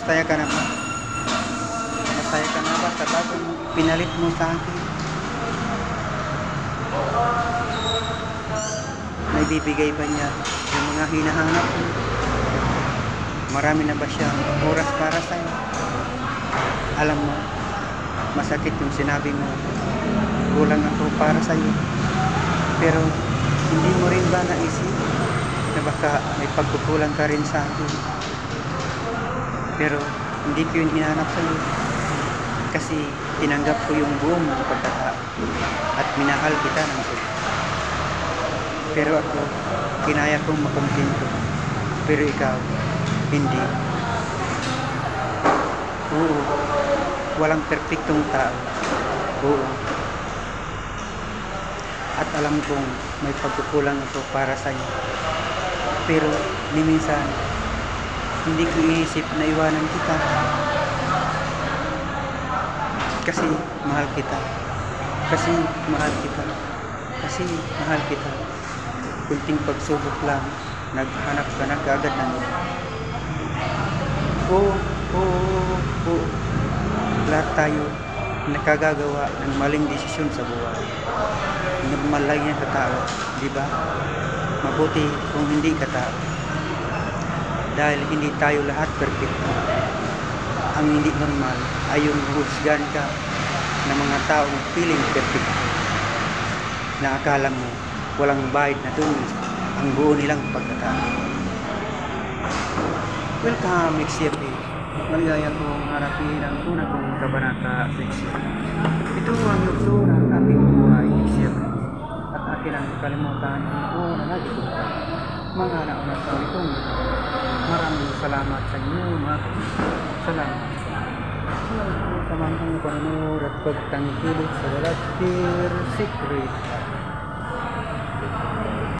Masaya ka na ba? Masaya ka na ba sa bagong pinalit mo sa akin? May bibigay ba niya yung mga hinahanap mo? Marami na ba siyang oras para sa'yo? Alam mo, masakit yung sinabi mo, kulang ako para sa'yo. Pero hindi mo rin ba naisip na baka may pagkukulang ka rin sa akin? Pero hindi ko yun hinanap sa'yo, kasi tinanggap ko yung buong pagkatao at minahal kita ng sobra. Pero ako, kinaya kong makontento, pero ikaw, hindi. Oo, walang perpektong tao. Oo. At alam kong may pagkukulang ako para sa'yo. Pero minsan, hindi ko iisip na iwanan kita. Kasi mahal kita. Kasi mahal kita. Kasi mahal kita. Kunting pagsubok lang, naghanap ka na kaagad ng iba. Oo, oo, oo. Lahat tayo nakagagawa ng maling desisyon sa buhay. Normal lang yan sa tao, di ba? Mabuti kung hindi ka tao. Dahil hindi tayo lahat perfecto. Ang hindi normal ay yung husgan ka ng mga taong feeling perfecto, na akala mo walang bayad na tumis ang buo nilang pagkatao. Welcome next year. Maligaya kong harapin ang una kong kabanata next year. Ito ang yugto ng ating buhay next year. At akin ang kalimutan kung na lagi ko mga anak ko itong maraming salamat sa inyo mga salamat. Salamat sa mga panonood at pagtangkilik sa Walat Secret.